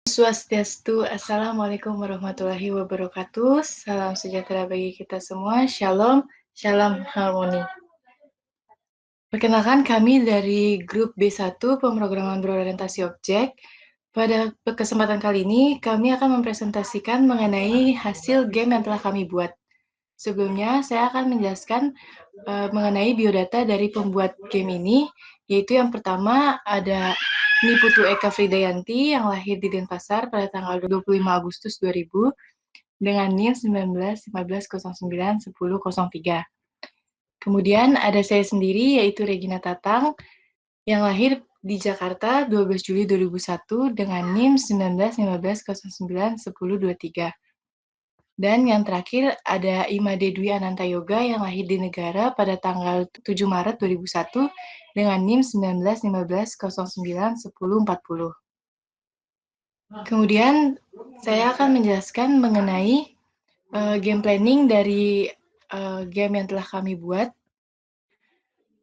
Swastiastu, Assalamualaikum warahmatullahi wabarakatuh. Salam sejahtera bagi kita semua. Shalom, shalom harmoni. Perkenalkan kami dari grup B1 Pemrograman Berorientasi Objek. Pada kesempatan kali ini, kami akan mempresentasikan mengenai hasil game yang telah kami buat. Sebelumnya, saya akan menjelaskan mengenai biodata dari pembuat game ini, yaitu yang pertama ada Niputu Eka Fridayanti yang lahir di Denpasar pada tanggal 25 Agustus 2000 dengan NIM 1915091003. Kemudian ada saya sendiri yaitu Regina Tatang yang lahir di Jakarta 12 Juli 2001 dengan NIM 1915091023. Dan yang terakhir ada Imade Dwi Ananta Yoga yang lahir di negara pada tanggal 7 Maret 2001 dengan NIM 1915091040. Kemudian saya akan menjelaskan mengenai game planning dari game yang telah kami buat.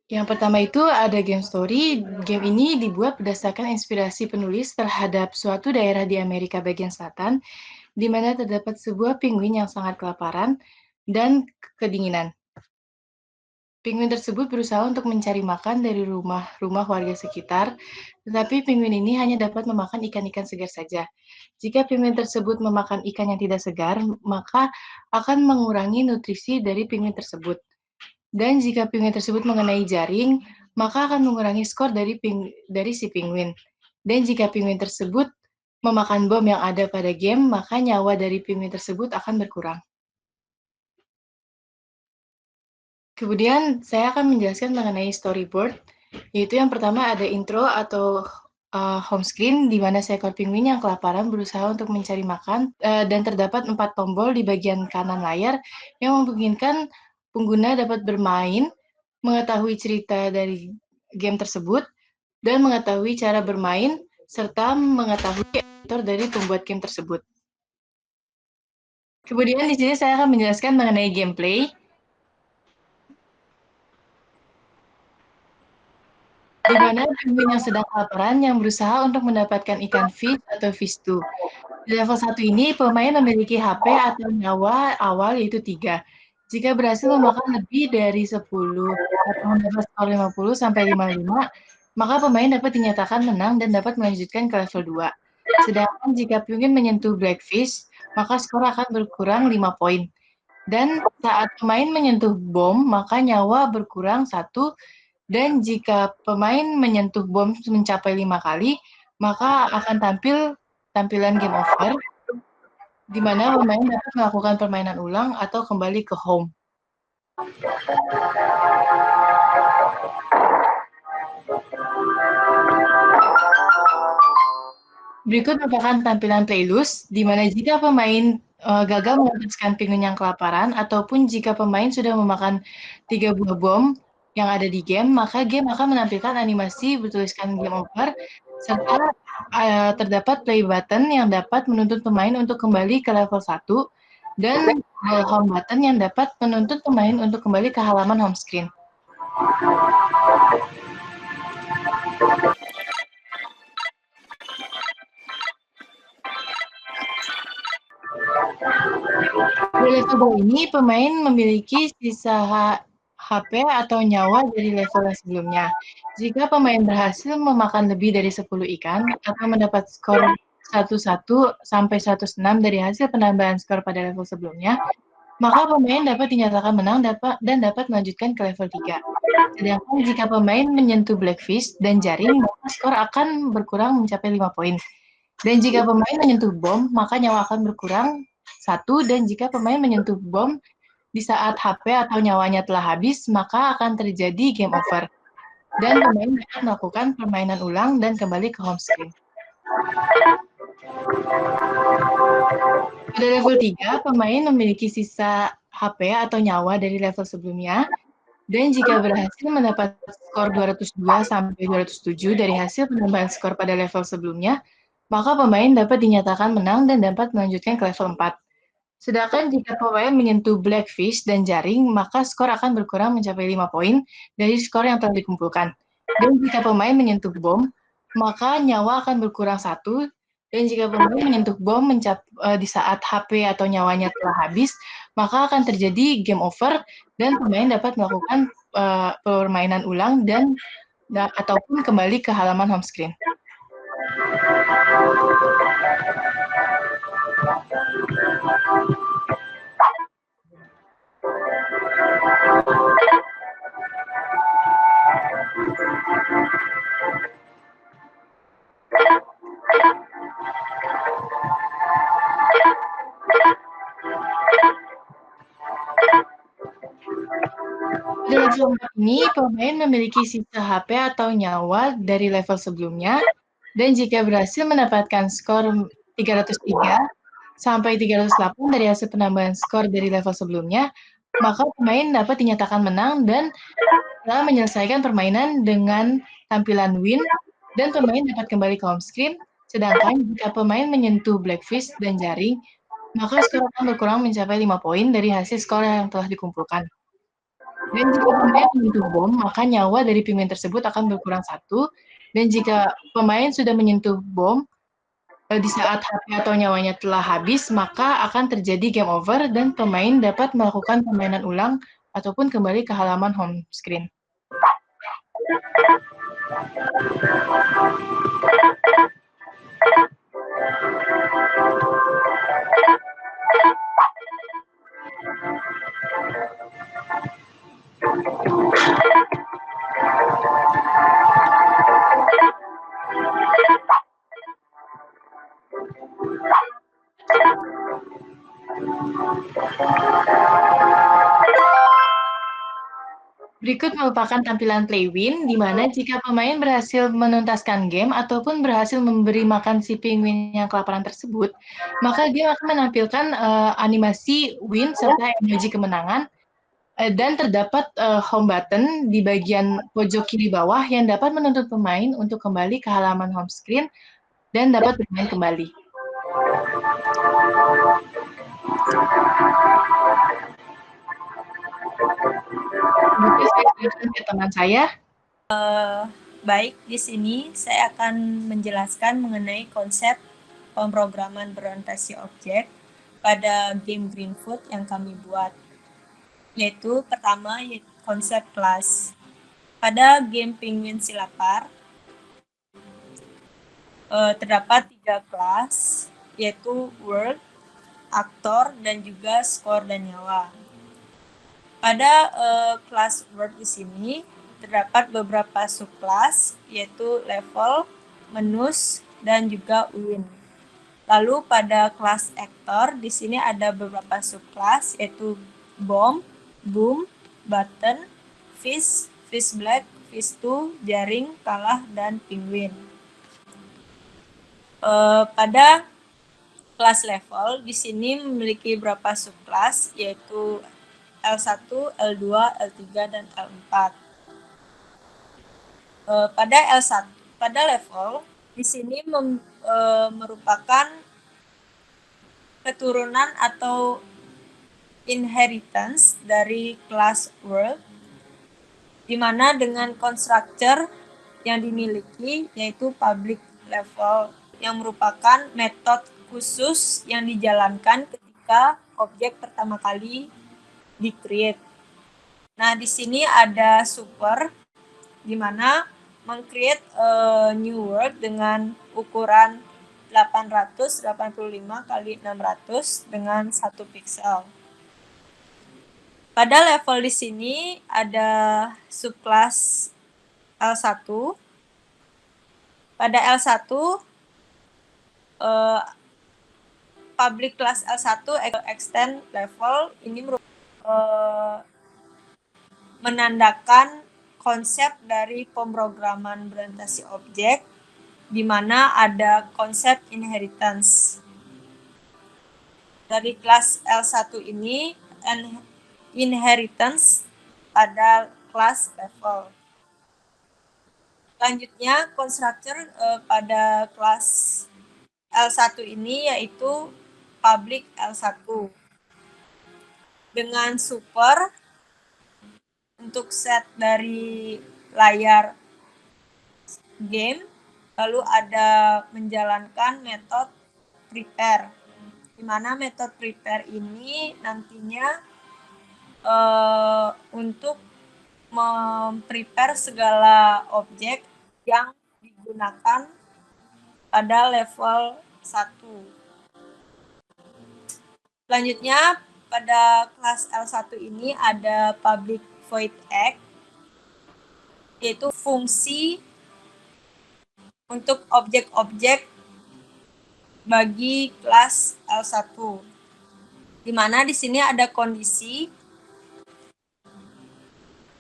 Yang pertama itu ada game story. Game ini dibuat berdasarkan inspirasi penulis terhadap suatu daerah di Amerika bagian selatan, di mana terdapat sebuah penguin yang sangat kelaparan dan kedinginan. Penguin tersebut berusaha untuk mencari makan dari rumah-rumah warga sekitar, tetapi penguin ini hanya dapat memakan ikan-ikan segar saja. Jika penguin tersebut memakan ikan yang tidak segar, maka akan mengurangi nutrisi dari penguin tersebut. Dan jika penguin tersebut mengenai jaring, maka akan mengurangi skor dari si penguin. Dan jika penguin tersebut memakan bom yang ada pada game, maka nyawa dari penguin tersebut akan berkurang. Kemudian saya akan menjelaskan mengenai storyboard, yaitu yang pertama ada intro atau home screen, di mana seekor penguin yang kelaparan berusaha untuk mencari makan, dan terdapat 4 tombol di bagian kanan layar yang memungkinkan pengguna dapat bermain, mengetahui cerita dari game tersebut, dan mengetahui cara bermain, serta mengetahui editor dari pembuat game tersebut. Kemudian di sini saya akan menjelaskan mengenai gameplay, di mana penguin yang sedang kelaparan yang berusaha untuk mendapatkan ikan fish atau fish 2. Di level 1 ini, pemain memiliki HP atau nyawa awal yaitu 3. Jika berhasil memakan lebih dari 10 atau mendapat skor 50 sampai 55, maka pemain dapat dinyatakan menang dan dapat melanjutkan ke level 2. Sedangkan jika penguin menyentuh blackfish, maka skor akan berkurang 5 poin. Dan saat pemain menyentuh bom, maka nyawa berkurang 1. Dan jika pemain menyentuh bom mencapai 5 kali, maka akan tampil tampilan game over, di mana pemain dapat melakukan permainan ulang atau kembali ke home. Berikut merupakan tampilan playlist, di mana jika pemain gagal melepaskan penguin yang kelaparan, ataupun jika pemain sudah memakan 3 buah bom yang ada di game, maka game akan menampilkan animasi bertuliskan game over, serta terdapat play button yang dapat menuntut pemain untuk kembali ke level 1, dan home button yang dapat menuntut pemain untuk kembali ke halaman home screen. Di level 2 ini, pemain memiliki sisa HP atau nyawa dari level sebelumnya. Jika pemain berhasil memakan lebih dari 10 ikan atau mendapat skor 101 sampai 106 dari hasil penambahan skor pada level sebelumnya, maka pemain dapat dinyatakan menang dan dapat melanjutkan ke level 3. Sedangkan jika pemain menyentuh blackfish dan jaring, maka skor akan berkurang mencapai 5 poin. Dan jika pemain menyentuh bom, maka nyawa akan berkurang 1, dan jika pemain menyentuh bom di saat HP atau nyawanya telah habis, maka akan terjadi game over. Dan pemain dapat melakukan permainan ulang dan kembali ke home screen. Pada level 3, pemain memiliki sisa HP atau nyawa dari level sebelumnya, dan jika berhasil mendapat skor 202 sampai 207 dari hasil penambahan skor pada level sebelumnya, maka pemain dapat dinyatakan menang dan dapat melanjutkan ke level 4. Sedangkan jika pemain menyentuh blackfish dan jaring, maka skor akan berkurang mencapai 5 poin dari skor yang telah dikumpulkan. Dan jika pemain menyentuh bom, maka nyawa akan berkurang 1, Dan jika pemain menyentuh bom di saat HP atau nyawanya telah habis, maka akan terjadi game over dan pemain dapat melakukan permainan ulang ataupun kembali ke halaman home screen. Di level 4 ini, pemain memiliki sisa HP atau nyawa dari level sebelumnya, dan jika berhasil mendapatkan skor 303 sampai 308 dari hasil penambahan skor dari level sebelumnya, maka pemain dapat dinyatakan menang dan telah menyelesaikan permainan dengan tampilan win, dan pemain dapat kembali ke home screen, sedangkan jika pemain menyentuh blackfish dan jaring, maka skor akan berkurang mencapai 5 poin dari hasil skor yang telah dikumpulkan. Dan jika pemain menyentuh bom, maka nyawa dari pemain tersebut akan berkurang 1, dan jika pemain sudah menyentuh bom, di saat HP atau nyawanya telah habis, maka akan terjadi game over dan pemain dapat melakukan permainan ulang ataupun kembali ke halaman home screen. Berikut merupakan tampilan play win, di mana jika pemain berhasil menuntaskan game ataupun berhasil memberi makan si penguin yang kelaparan tersebut, maka game akan menampilkan animasi win serta emoji kemenangan, dan terdapat home button di bagian pojok kiri bawah yang dapat menuntut pemain untuk kembali ke halaman home screen dan dapat bermain kembali. Selanjutnya saya silakan ke teman saya. Baik, di sini saya akan menjelaskan mengenai konsep pemrograman berorientasi objek pada game Greenfoot yang kami buat. Yaitu pertama, konsep kelas. Pada game Penguin Silapar, terdapat 3 kelas, yaitu world, aktor, dan juga skor dan nyawa. Pada kelas world di sini terdapat beberapa subkelas, yaitu level, menus, dan juga win. Lalu pada kelas actor di sini ada beberapa subkelas, yaitu bomb, boom, button, fish, fish black, fish 2, jaring, kalah, dan penguin. Pada kelas level di sini memiliki beberapa subkelas, yaitu L1, L2, L3, dan L4. Pada level di sini merupakan keturunan atau inheritance dari kelas world, di mana dengan constructor yang dimiliki yaitu public level, yang merupakan metode khusus yang dijalankan ketika objek pertama kali di-create. Nah, di sini ada super, di mana meng-create new world dengan ukuran 885 kali 600 dengan 1 pixel. Pada level di sini ada subclass L1. Pada L1 public class L1 extend level ini menandakan konsep dari pemrograman berorientasi objek, di mana ada konsep inheritance. Dari kelas L1 ini inheritance pada kelas level. Selanjutnya, constructor pada kelas L1 ini yaitu public L1. Dengan super untuk set dari layar game, Lalu ada menjalankan metode prepare, di mana metode prepare ini nantinya untuk memprepare segala objek yang digunakan pada level 1. Selanjutnya pada kelas L1 ini ada public void act, yaitu fungsi untuk objek-objek bagi kelas L1. Di mana di sini ada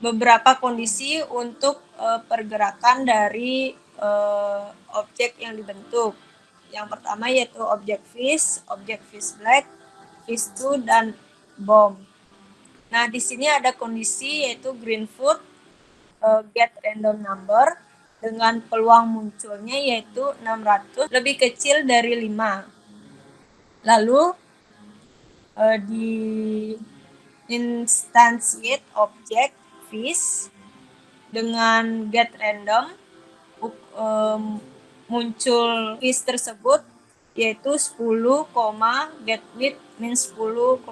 beberapa kondisi untuk pergerakan dari objek yang dibentuk. Yang pertama yaitu objek fish black, fish2, dan bomb. Nah, di sini ada kondisi yaitu greenfoot get random number dengan peluang munculnya yaitu 600 lebih kecil dari 5. Lalu di instantiate object fish dengan get random muncul fish tersebut yaitu 10, get width min 10,0,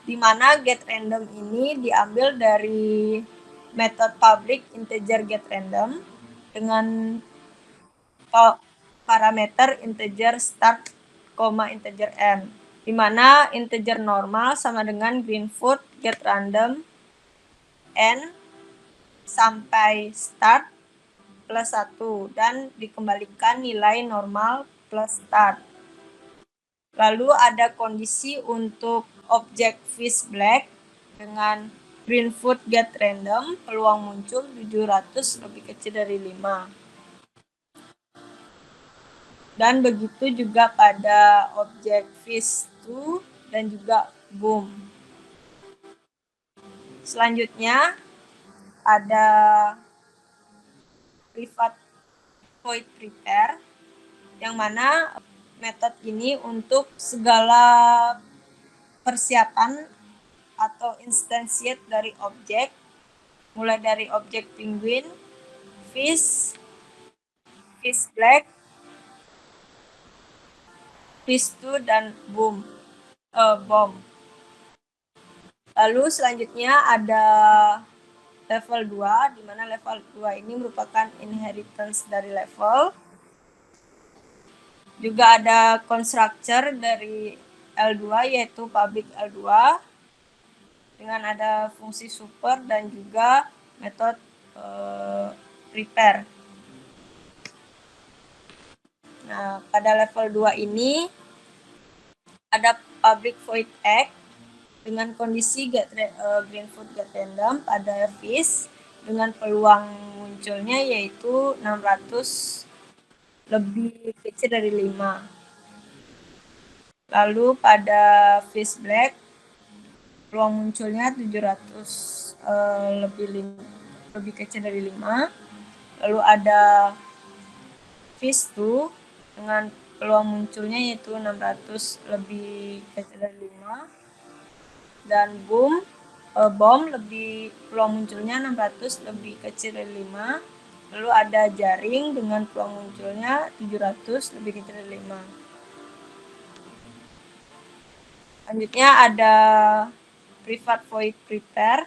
di mana get random ini diambil dari metode public integer get random dengan parameter integer start, integer n, di mana integer normal sama dengan greenfoot get random n sampai start plus 1 dan dikembalikan nilai normal plus start. Lalu ada kondisi untuk objek fish black dengan greenfoot get random, peluang muncul 700 lebih kecil dari 5. Dan begitu juga pada objek fish2 dan juga boom. Selanjutnya ada private void prepare, yang mana metode ini untuk segala persiapan atau instantiate dari objek, mulai dari objek penguin, fish black, fish2, dan bomb. Lalu selanjutnya ada level 2, di mana level 2 ini merupakan inheritance dari level. Juga ada constructor dari L2 yaitu public L2 dengan ada fungsi super dan juga metode prepare. Nah, pada level 2 ini ada public void act dengan kondisi greenfoot get random pada fish dengan peluang munculnya yaitu 600 lebih kecil dari 5. Lalu pada fish black peluang munculnya 700 lebih kecil dari 5. Lalu ada fish2 dengan peluang munculnya yaitu 600 lebih kecil dari 5. Dan bomb peluang munculnya 600 lebih kecil dari 5. Lalu ada jaring dengan peluang munculnya 700 lebih kecil dari 5. Selanjutnya ada private void prepare,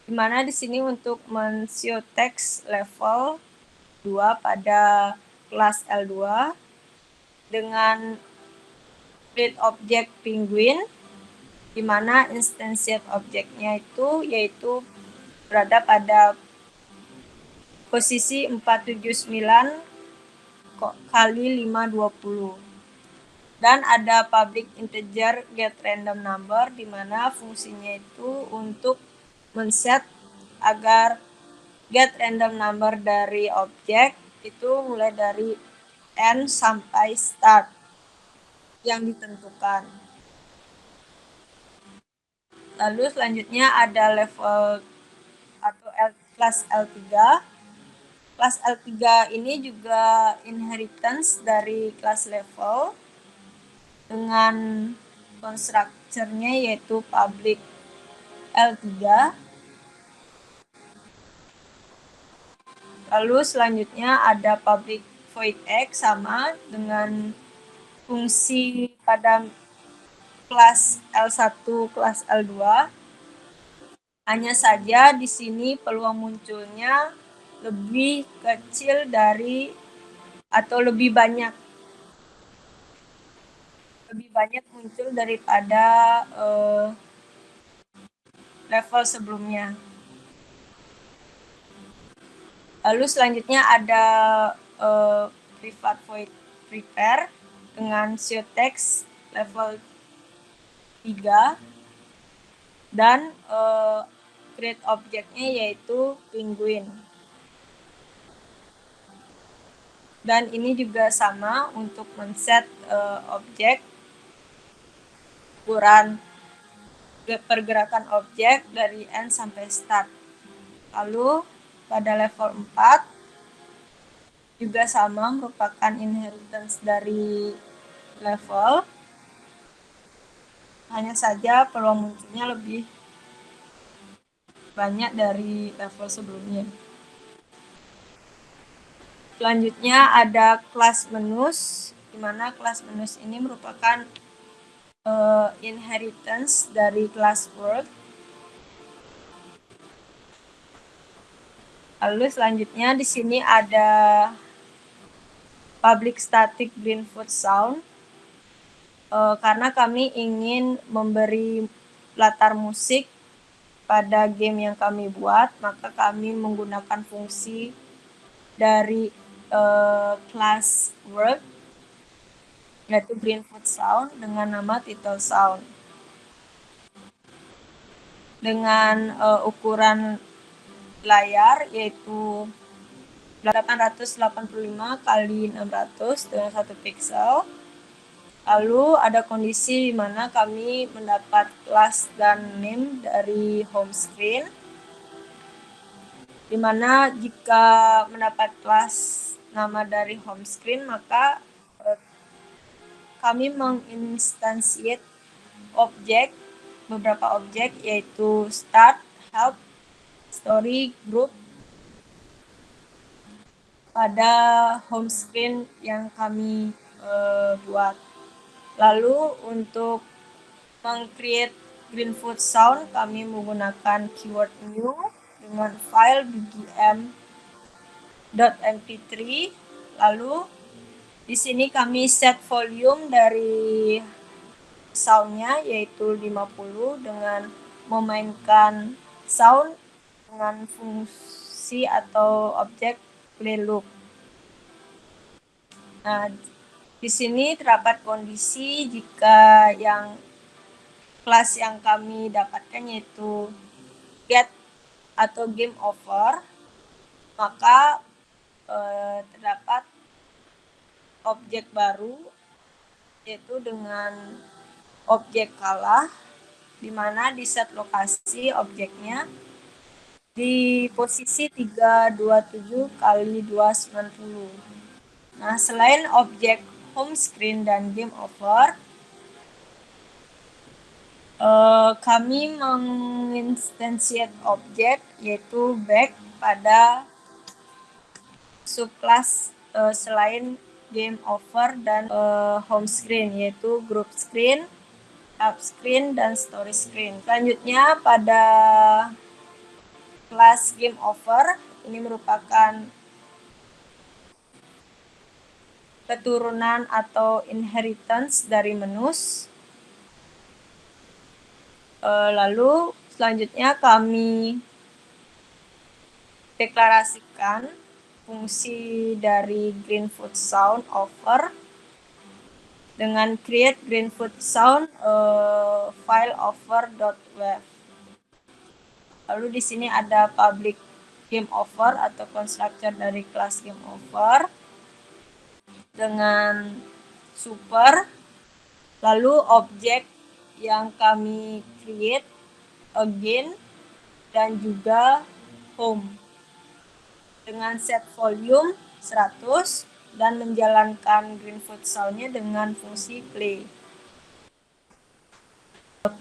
di mana di sini untuk men-show text level 2 pada kelas L2 dengan create object penguin, di mana instantiate objeknya itu yaitu berada pada posisi 479 kali 520. Dan ada public integer get random number, di mana fungsinya itu untuk men-set agar get random number dari objek itu mulai dari n sampai start yang ditentukan. Lalu selanjutnya ada level atau kelas L3. Kelas L3 ini juga inheritance dari kelas level dengan constructor-nya yaitu public L3 Lalu selanjutnya ada public void X sama dengan fungsi pada kelas L1, kelas L2. Hanya saja di sini peluang munculnya lebih kecil dari atau lebih banyak muncul daripada level sebelumnya. Lalu selanjutnya ada private void prepare dengan text level 3 dan create objeknya yaitu penguin. Dan ini juga sama untuk men-set objek, ukuran pergerakan objek dari end sampai start. Lalu pada level 4 juga sama, merupakan inheritance dari level, hanya saja peluang munculnya lebih banyak dari level sebelumnya. Selanjutnya ada kelas menus, di mana kelas menus ini merupakan inheritance dari kelas world. Lalu selanjutnya di sini ada public static Greenfoot sound. Karena kami ingin memberi latar musik pada game yang kami buat, maka kami menggunakan fungsi dari kelas world, yaitu Greenfoot sound dengan nama title sound. Dengan ukuran layar yaitu 885 kali 600 dengan 1 pixel. Lalu ada kondisi di mana kami mendapat class dan name dari home screen, di mana jika mendapat class nama dari home screen maka kami menginstansiate objek, beberapa objek yaitu start, help, story, group pada home screen yang kami buat. Lalu untuk meng-create Greenfoot sound kami menggunakan keyword new dengan file bgm.mp3. Lalu di sini kami set volume dari soundnya yaitu 50 dengan memainkan sound dengan fungsi atau objek play loop. Nah, di sini terdapat kondisi jika yang kelas yang kami dapatkan yaitu get atau game over, maka terdapat objek baru yaitu dengan objek kalah, di mana di set lokasi objeknya di posisi 327 kali 290. Nah, selain objek home screen dan game over, kami menginstansiate objek yaitu back pada subclass selain game over dan home screen yaitu group screen, app screen, dan story screen. Selanjutnya pada kelas game over ini merupakan keturunan atau inheritance dari menus. Lalu selanjutnya kami deklarasikan fungsi dari Greenfoot sound over dengan create Greenfoot sound file over.wave. Lalu di sini ada public game over atau constructor dari kelas game over dengan super, lalu objek yang kami create again dan juga home dengan set volume 100 dan menjalankan Greenfoot sound-nya dengan fungsi play.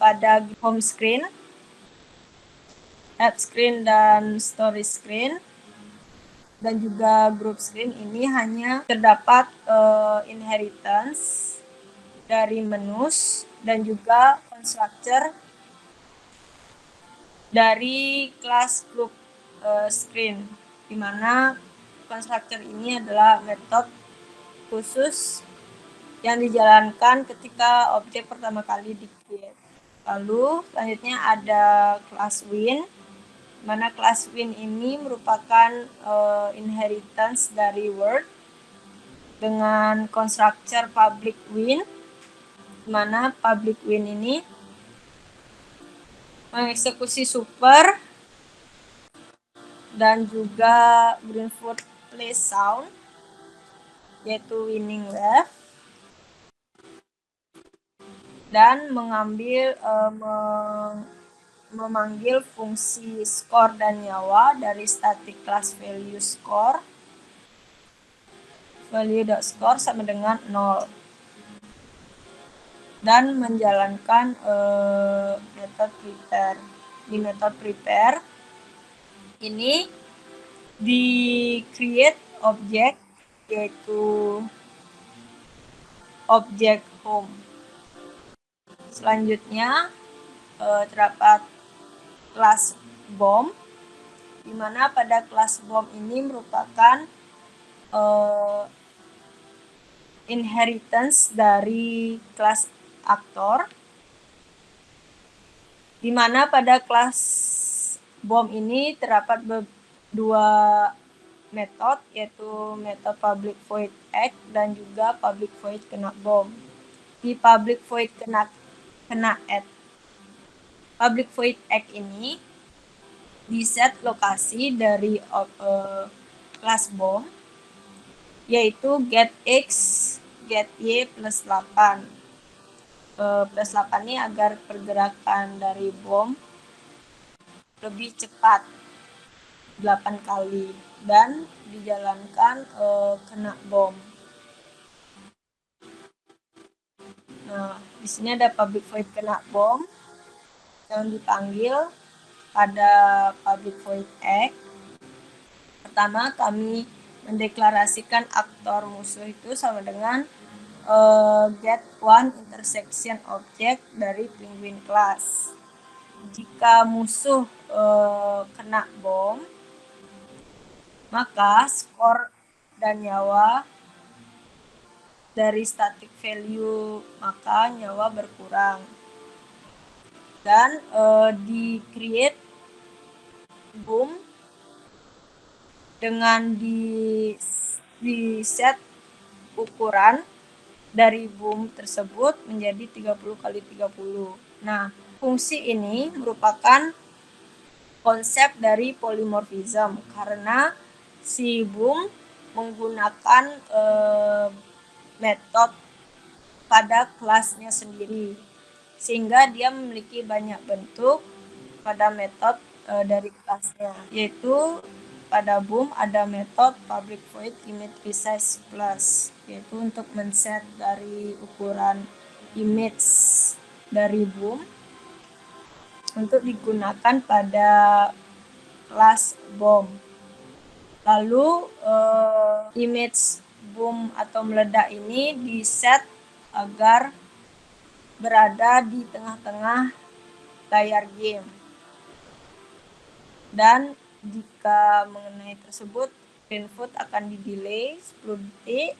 Pada home screen, app screen, dan story screen dan juga group screen ini hanya terdapat inheritance dari menus dan juga constructor dari kelas group screen, di mana constructor ini adalah metode khusus yang dijalankan ketika objek pertama kali di-create. Lalu selanjutnya ada kelas win, mana kelas win ini merupakan inheritance dari word dengan constructor public win, mana public win ini mengeksekusi super dan juga Greenfoot play sound, yaitu winning left, dan memanggil fungsi score dan nyawa dari static class value score, value.score sama dengan 0, dan menjalankan metode prepare. Di metode prepare ini di create object, yaitu objek home. Selanjutnya terdapat kelas bomb, di mana pada kelas bomb ini merupakan inheritance dari kelas aktor, di mana pada kelas bomb ini terdapat dua metode, yaitu metode public void act dan juga public void kena bomb. Di public void kena add, public void act ini di set lokasi dari kelas bomb, yaitu get x, get y plus 8. Plus 8 ini agar pergerakan dari bom lebih cepat 8 kali dan dijalankan kena bom. Nah, di sini ada public void kena bom yang dipanggil pada public void act. Pertama, kami mendeklarasikan aktor musuh itu sama dengan get one intersection object dari penguin class. Jika musuh kena bom, maka skor dan nyawa dari static value, maka nyawa berkurang. Dan di create boom dengan di set ukuran dari boom tersebut menjadi 30 kali 30. Nah, fungsi ini merupakan konsep dari polymorphism karena si boom menggunakan metode pada kelasnya sendiri, sehingga dia memiliki banyak bentuk pada metode dari kelasnya, yaitu pada boom ada metode public void image resize plus, yaitu untuk men-set dari ukuran image dari boom untuk digunakan pada kelas bomb. Lalu image boom atau meledak ini di-set agar berada di tengah-tengah layar game. Dan jika mengenai tersebut, Greenfoot akan di-delay 10 detik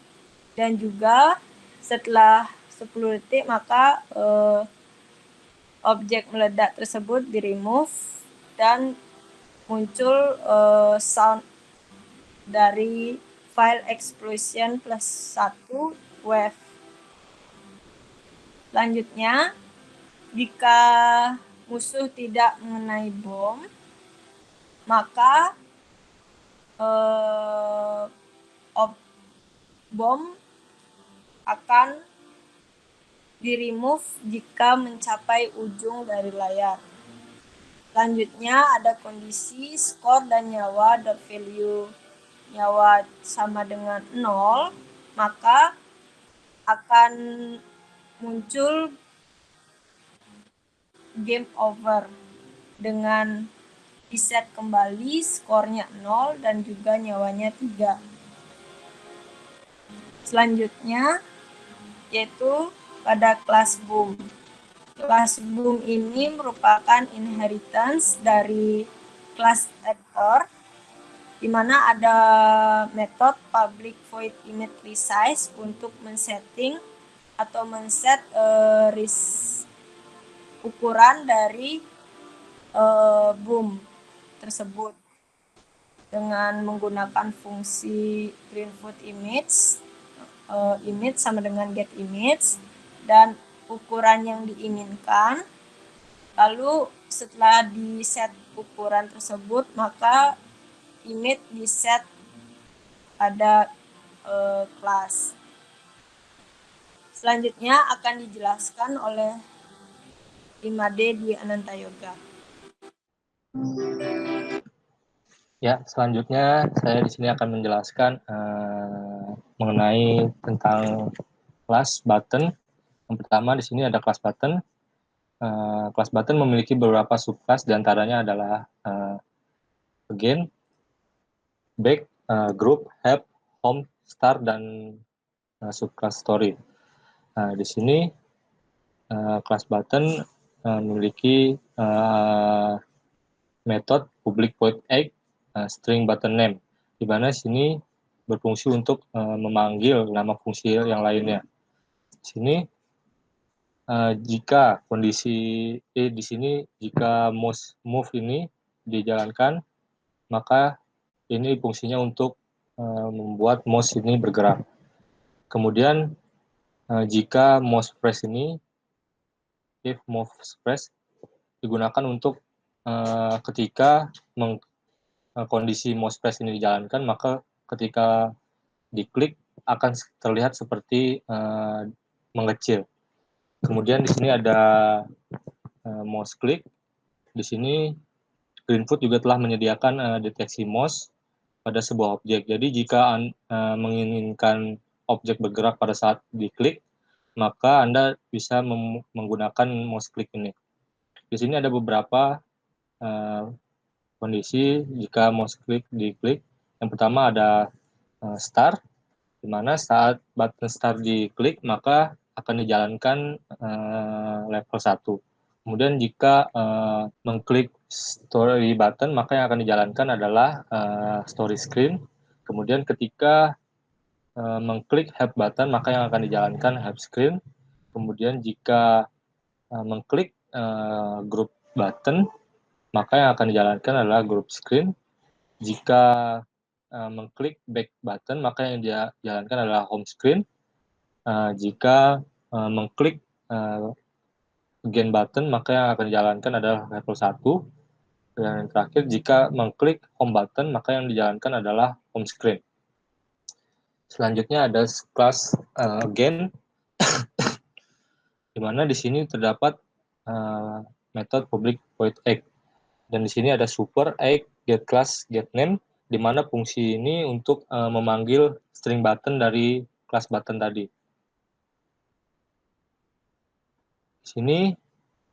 dan juga setelah 10 detik maka objek meledak tersebut di-remove dan muncul sound dari file explosion plus 1 wave. Selanjutnya, jika musuh tidak mengenai bom, maka bom akan di-remove jika mencapai ujung dari layar. Selanjutnya ada kondisi skor dan nyawa dot value nyawa sama dengan 0, maka akan muncul game over dengan Di-set kembali, skornya 0 dan juga nyawanya 3. Selanjutnya yaitu pada kelas boom. Kelas boom ini merupakan inheritance dari kelas actor, di mana ada metode public void image resize untuk men-setting atau men-set ukuran dari boom tersebut dengan menggunakan fungsi greenfoot image, image sama dengan get image, dan ukuran yang diinginkan. Lalu setelah di set ukuran tersebut, maka image di set pada kelas. Selanjutnya akan dijelaskan oleh 5D di Ananta Yoga. Ya, selanjutnya saya di sini akan menjelaskan mengenai tentang kelas button. Yang pertama di sini ada kelas button. Kelas button memiliki beberapa subclass, diantaranya adalah again, back, group, help, home, start, dan subclass story. Di sini kelas button memiliki metode public void egg string button name, di mana sini berfungsi untuk memanggil nama fungsi yang lainnya. Di sini jika kondisi di sini jika mouse move ini dijalankan, maka ini fungsinya untuk membuat mouse ini bergerak. Kemudian jika mouse press ini, if mouse press digunakan untuk ketika kondisi mouse press ini dijalankan, maka ketika diklik akan terlihat seperti mengecil. Kemudian di sini ada mouse click. Di sini Greenfoot juga telah menyediakan deteksi mouse pada sebuah objek. Jadi jika menginginkan objek bergerak pada saat diklik, maka Anda bisa menggunakan mouse click ini. Di sini ada beberapa kondisi jika mouse click diklik. Yang pertama ada start, di mana saat button start diklik maka akan dijalankan level 1. Kemudian jika mengklik story button, maka yang akan dijalankan adalah story screen. Kemudian ketika mengklik help button, maka yang akan dijalankan help screen. Kemudian jika mengklik group button, maka yang akan dijalankan adalah group screen. Jika mengklik back button, maka yang dijalankan adalah home screen. Jika mengklik again button, maka yang akan dijalankan adalah level 1. Dan yang terakhir, jika mengklik home button, maka yang dijalankan adalah home screen. Selanjutnya ada kelas again, di mana di sini terdapat metode public void egg. Dan di sini ada super egg, get class, get name, di mana fungsi ini untuk memanggil string button dari kelas button tadi. Di sini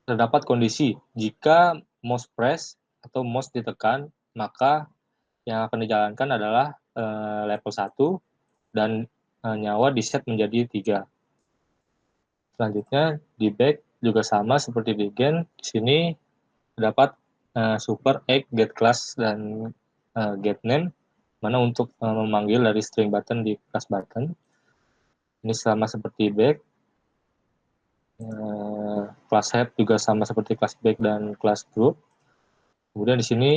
terdapat kondisi jika mouse press atau mouse ditekan, maka yang akan dijalankan adalah level 1 dan nyawa di set menjadi 3. Selanjutnya di back juga sama seperti di gen. Di sini terdapat super egg, get class, dan get name, mana untuk memanggil dari string button di class button. Ini sama seperti back. Class head juga sama seperti class back dan class group. Kemudian di sini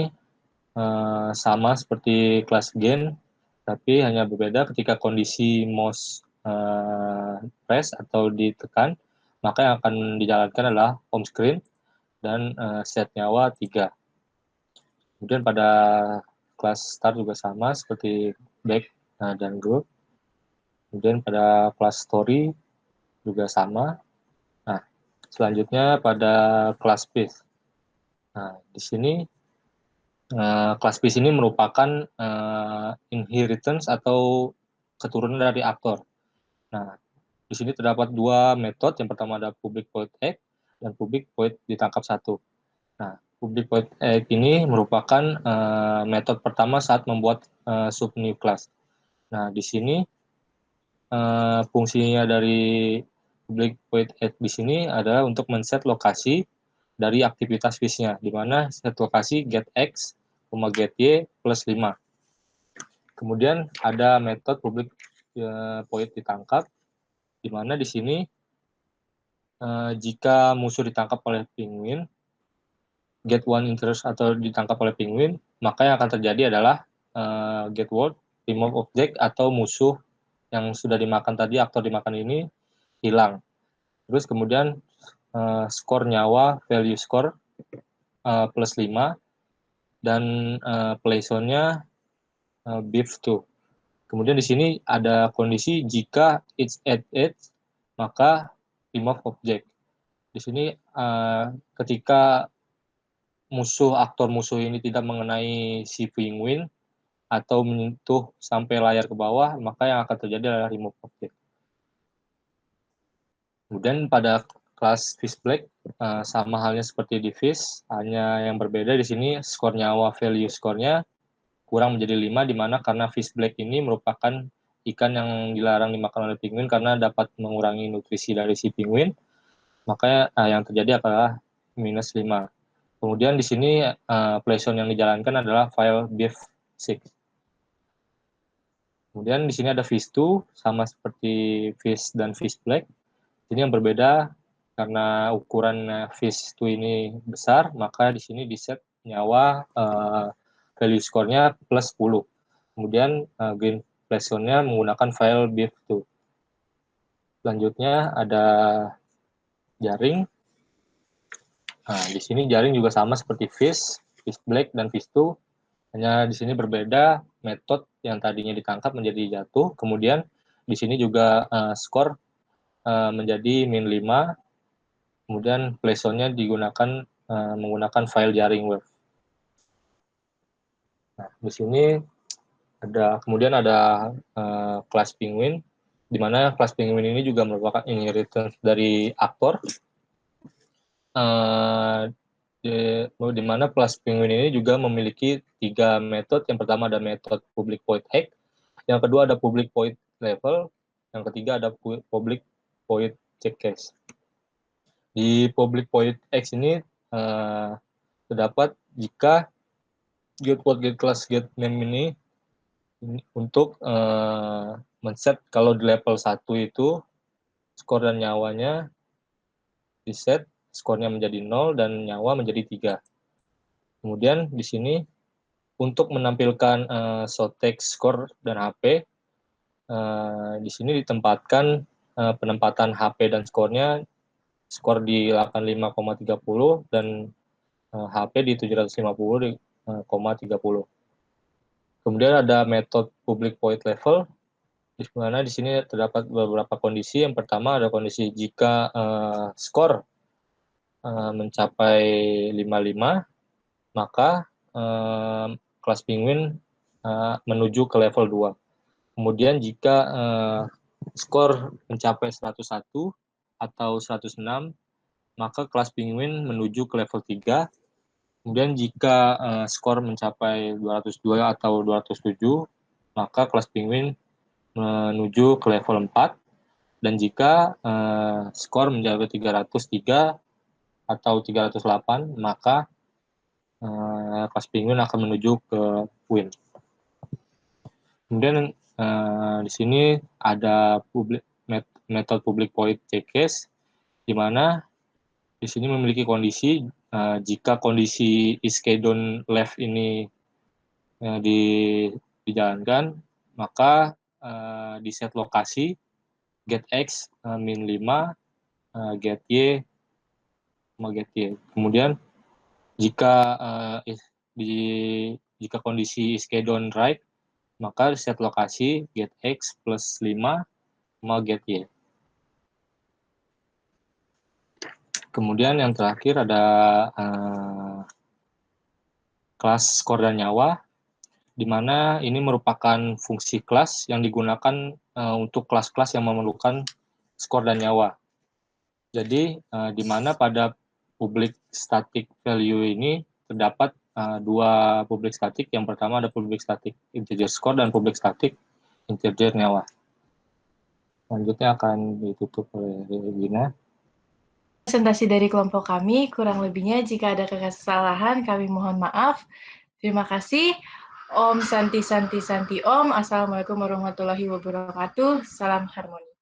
sama seperti kelas gen, tapi hanya berbeda ketika kondisi mouse press atau ditekan, maka yang akan dijalankan adalah home screen dan set nyawa 3. Kemudian pada kelas start juga sama seperti back dan group. Kemudian pada kelas story juga sama. Nah, selanjutnya pada kelas piece. Nah, di sini kelas piece ini merupakan inheritance atau keturunan dari aktor. Nah, di sini terdapat dua metode. Yang pertama ada public void egg dan public void ditangkap 1. Nah, public void egg ini merupakan metode pertama saat membuat sub new class. Nah, di sini fungsinya dari public void egg di sini adalah untuk men-set lokasi dari aktivitas fish-nya, di mana set lokasi get x, get y plus 5. Kemudian ada metode public void ditangkap, di mana di sini jika musuh ditangkap oleh penguin, get one interest atau ditangkap oleh penguin, maka yang akan terjadi adalah get word, remove object, atau musuh yang sudah dimakan tadi, aktor dimakan ini, hilang. Terus kemudian skor nyawa, value score plus 5, dan play zone-nya beef 2. Kemudian di sini ada kondisi jika it's at 8, maka remove object. Di sini ketika aktor musuh ini tidak mengenai si penguin atau menyentuh sampai layar ke bawah, maka yang akan terjadi adalah remove object. Kemudian pada kelas fish black sama halnya seperti di fish, hanya yang berbeda di sini skor nyawa value skornya kurang menjadi 5, di mana karena fish black ini merupakan ikan yang dilarang dimakan oleh penguin karena dapat mengurangi nutrisi dari si penguin, maka yang terjadi adalah minus 5. Kemudian di sini play zone yang dijalankan adalah file beef 6. Kemudian di sini ada fish 2, sama seperti fish dan fish black. Ini yang berbeda karena ukuran fish 2 ini besar, maka di sini di set nyawa value score-nya plus 10. Kemudian green play zone-nya menggunakan file beef 2. Selanjutnya ada jaring. Nah, di sini jaring juga sama seperti fish black dan fish 2. Hanya di sini berbeda metode yang tadinya ditangkap menjadi jatuh. Kemudian di sini juga skor menjadi min 5. Kemudian play zone-nya digunakan menggunakan file jaring wave. Nah, di sini kemudian ada kelas penguin, di mana kelas penguin ini juga merupakan inheritance dari aktor. Di mana kelas penguin ini juga memiliki 3 metode. Yang pertama ada metode public void egg, yang kedua ada public void level, yang ketiga ada public void check case. Di public void X ini terdapat jika get word, get class, get name ini untuk men-set kalau di level 1 itu skor dan nyawanya di set, skornya menjadi 0 dan nyawa menjadi 3. Kemudian di sini untuk menampilkan show text, skor, dan HP, di sini ditempatkan penempatan HP dan skornya, skor di 85,30 dan HP di 750,30. Kemudian ada metode public void level, di mana di sini terdapat beberapa kondisi. Yang pertama ada kondisi jika skor mencapai 55, maka kelas penguin menuju ke level 2. Kemudian jika skor mencapai 101 atau 106, maka kelas penguin menuju ke level 3. Kemudian jika skor mencapai 202 atau 207, maka kelas penguin menuju ke level 4. Dan jika skor mencapai 303 atau 308, maka kelas penguin akan menuju ke win. Kemudian di sini ada metode public void check case, di mana di sini memiliki kondisi jika kondisi iskedon left ini dijalankan, maka di set lokasi get x min 5, get y, get y. Kemudian jika jika kondisi iskedon right, maka set lokasi get x plus 5 get y. Kemudian yang terakhir ada kelas skor dan nyawa, di mana ini merupakan fungsi kelas yang digunakan untuk kelas-kelas yang memerlukan skor dan nyawa. Jadi di mana pada public static value ini terdapat dua public static. Yang pertama ada public static integer score dan public static integer nyawa. Selanjutnya akan ditutup oleh Regina. Presentasi dari kelompok kami, kurang lebihnya jika ada kesalahan kami mohon maaf. Terima kasih. Om Santi Santi Santi Om. Assalamualaikum warahmatullahi wabarakatuh. Salam harmoni.